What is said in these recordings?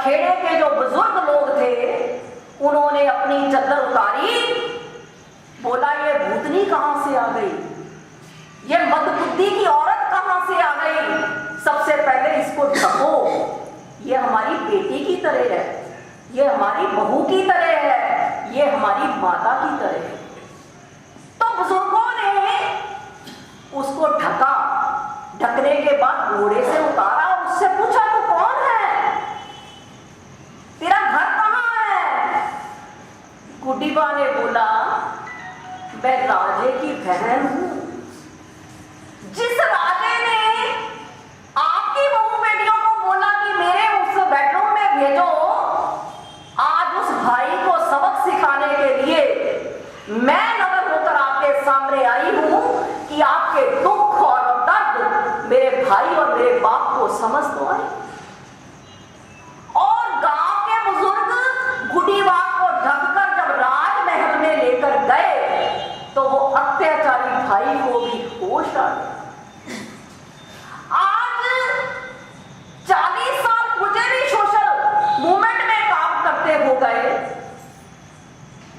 खेड़े के जो बुजुर्ग लोग थे उन्होंने अपनी चद्दर उतारी, बोला ये भूतनी कहां से आ गई, ये मदबुद्धि की औरत कहां से आ गई, सबसे पहले इसको ढको, ये हमारी बेटी की तरह है, ये हमारी बहू की तरह है, ये हमारी माता की तरह है। तो बुजुर्गों ने उसको ढका, ढकने के बाद घोड़े से उतारा और उससे पूछा तू कौन है, तेरा घर कहां है। गुड्डीबा ने बोला मैं राजे की बहन हूं, जिस राजे ने आपकी बहू बेटियों को बोला कि मेरे उस बेडरूम में भेजो, आज उस भाई को सबक सिखाने के लिए मैं नगर होकर आपके सामने आई हूं कि आपके दुख और दर्द मेरे भाई और मेरे बाप को समझ तो आए। और गांव के बुजुर्ग गुड्डीबा को ढककर जब राजमहल में लेकर गए तो वो अत्याचारी भाई को भी होश आ गया। आज 40 साल मुझे भी सोशल मूवमेंट में काम करते हो गए।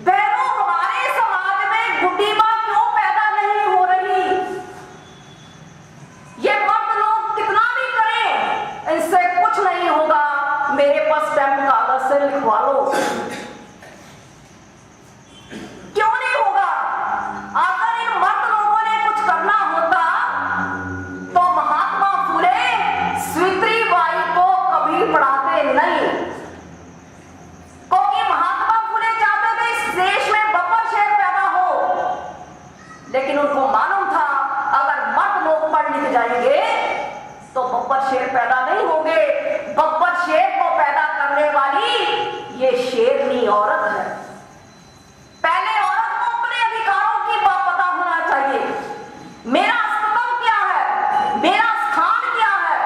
बहनों, हमारे समाज में गुड्डीबा क्यों पैदा नहीं हो रही? ये मर्द लोग कितना भी करें इससे कुछ नहीं होगा, मेरे पास स्टैम्प कागज से लिखवा लो। क्यों नहीं होगा? अगर इन मर्द लोगों ने कुछ करना होता तो महात्मा फुले सावित्रीबाई को कभी पढ़ाते नहीं, क्योंकि महात्मा फुले चाहते थे इस देश में बब्बर शेर पैदा हो, लेकिन उनको मालूम था अगर मर्द लोग पढ़ लिख जाएंगे तो बब्बर शेर पैदा नहीं होंगे। बब्बर शेर को पैदा करने वाली ये शेरनी औरत है। पहले औरत को अपने अधिकारों की बात पता होना चाहिए, मेरा अस्तित्व क्या है, मेरा स्थान क्या है।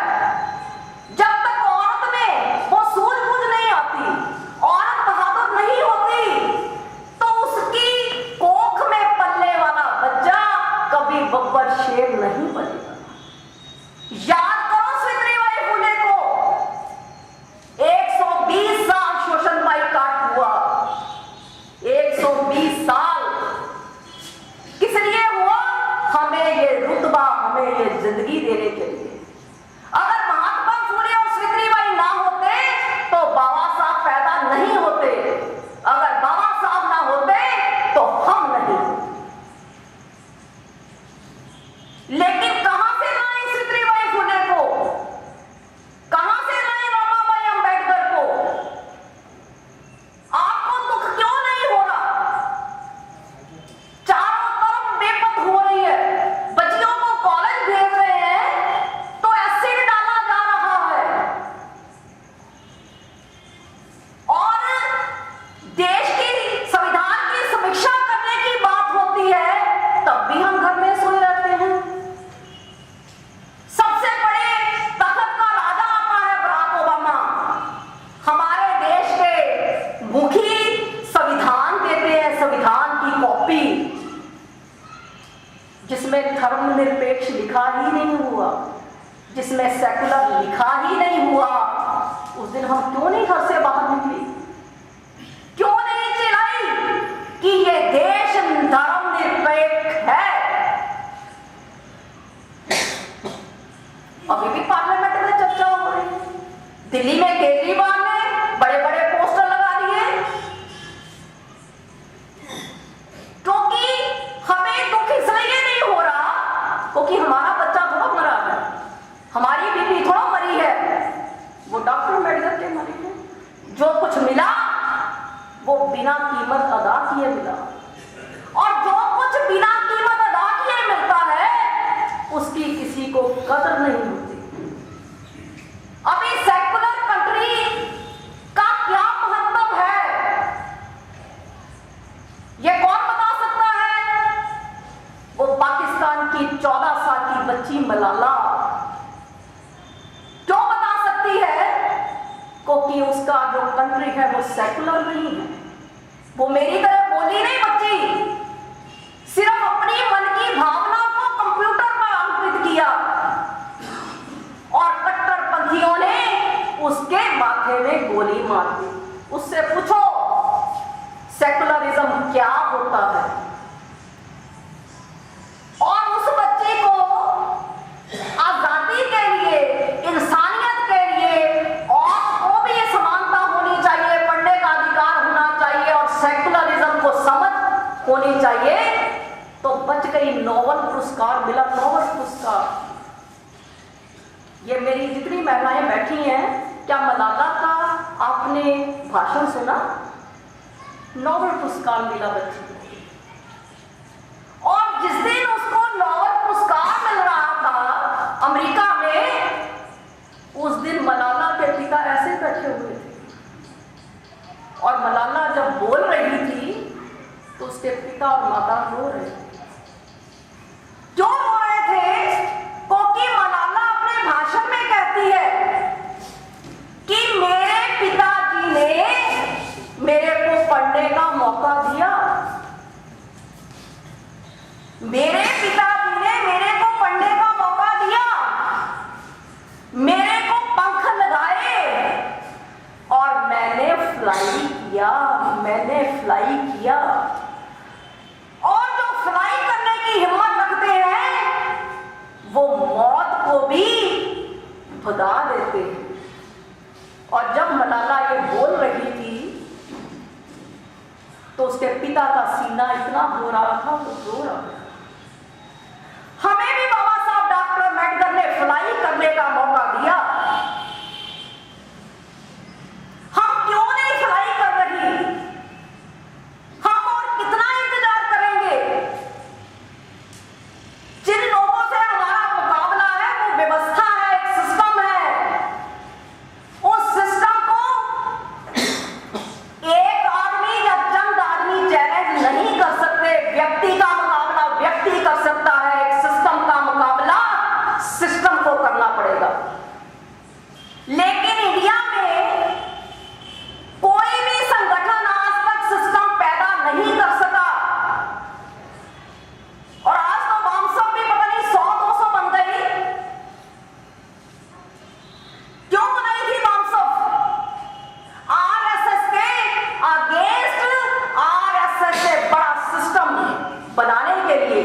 जब तक औरत में वो सूझबूझ नहीं आती, औरत बहादुर नहीं होती, तो उसकी कोख में पलने वाला बच्चा कभी बब्बर शेर नहीं बनेगा। याद करो सावित्रीबाई फुले को 120 साल शोषण बाइकाट हुआ। 120 साल किस लिए हुआ? हमें ये रुतबा, हमें ये जिंदगी देने के लिए। अगर महात्मा फुले और सावित्रीबाई ना होते तो बाबा साहब पैदा नहीं होते, अगर बाबा साहब ना होते तो हम नहीं। लेकिन कहां से लाए सावित्रीबाई फुले को, कहां से लाए रमाबाई अंबेडकर को? आपको दुख क्यों नहीं हो रहा? चारों तरफ बेपत हो रही है, बच्चियों को कॉलेज भेज रहे हैं तो एसिड डाला जा रहा है, और देश की संविधान की समीक्षा करने की बात होती है तब भी हम घर में सोए रहते हैं। सबसे बड़े तख्त का राजा आता है बराक ओबामा, हमारे देश के मुखी संविधान देते हैं, संविधान की कॉपी जिसमें धर्मनिरपेक्ष लिखा ही नहीं हुआ, जिसमें सेकुलर लिखा ही नहीं हुआ। उस दिन हम क्यों नहीं घर से बाहर निकले? क्यों नहीं चिल्लाई कि ये देश धर्मनिरपेक्ष है? अभी भी पार्लियामेंट में चर्चा हो रही है। दिल्ली में केजरीवाल ने बड़े बड़े पोस्टर लगा दिए, क्योंकि हमें दुख इसलिए नहीं हो रहा क्योंकि हमारा बच्चा थोड़ा मरा है, हमारी बीवी थोड़ा मरी है, वो डॉक्टर मेडिकल के मरी है। जो कुछ मिला वो बिना कीमत अदा किए मिला, और जो कुछ बिना कीमत अदा किए मिलता है उसकी किसी को कदर नहीं होती। अभी सेकुलर कंट्री का क्या महत्व है ये कौन बता सकता है? वो पाकिस्तान की 14 साल की बच्ची मलाला क्यों बता सकती है? क्योंकि उसका जो कंट्री है वो सेकुलर नहीं है। वो मेरी तरह बोली नहीं बच्ची, सिर्फ अपनी मन की भावना को कंप्यूटर पर अंकित किया और कट्टरपंथियों ने उसके बाद माथे में गोली मार दी। उससे पूछो सेकुलरिज्म क्या होता है। और उस बच्चे को आजादी के लिए, इंसानियत के लिए और को भी ये समानता होनी चाहिए, पढ़ने का अधिकार होना चाहिए और सेकुलरिज्म को समझ होनी चाहिए, तो बच गई। नोबेल पुरस्कार मिला, नोबेल पुरस्कार। ये मेरी जितनी महिलाएं बैठी हैं, क्या मलाला का आपने भाषण सुना? नोबेल पुरस्कार मिला बच्ची को। और जिस दिन उसको नोबेल पुरस्कार मिल रहा था अमेरिका में, उस दिन मलाला के पिता ऐसे बैठे हुए थे और मलाला जब बोल रही थी तो उसके पिता और माता रो रहे थे। क्यों रो रहे थे? क्योंकि मलाला अपने भाषण में कहती है कि मेरे पिताजी ने मेरे को पढ़ने का मौका दिया, मेरे पिताजी ने मेरे को पढ़ने का मौका दिया, मेरे को पंख लगाए और मैंने फ्लाई किया, मैंने फ्लाई किया। और जो फ्लाई करने की हिम्मत रखते हैं वो मौत को भी भगा देते हैं। और जब मलाला ये बोल रही थी तो उसके पिता का सीना इतना हो रहा था, वो रो रहा था। हमें भी बाबा साहब डॉक्टर अम्बेडकर ने फ्लाई करने का मौका दिया, हम क्यों नहीं फ्लाई कर रही? हम और कितना इंतजार करेंगे? जिन लोगों से हमारा मुकाबला है वो व्यवस्था है, एक सिस्टम है। उस सिस्टम को एक आदमी या चंद आदमी चैलेंज नहीं कर सकते। व्यक्ति का मुकाबला व्यक्ति कर सकता है, एक सिस्टम का मुकाबला सिस्टम को करना पड़ेगा। लेकिन इंडिया में कोई भी संगठन आज तक सिस्टम पैदा नहीं कर सका। और आज तो वामसप भी पता नहीं 100-200 बन गई। क्यों बनाई थी वामसप? आरएसएस के अगेंस्ट, आरएसएस से बड़ा सिस्टम बनाने के लिए।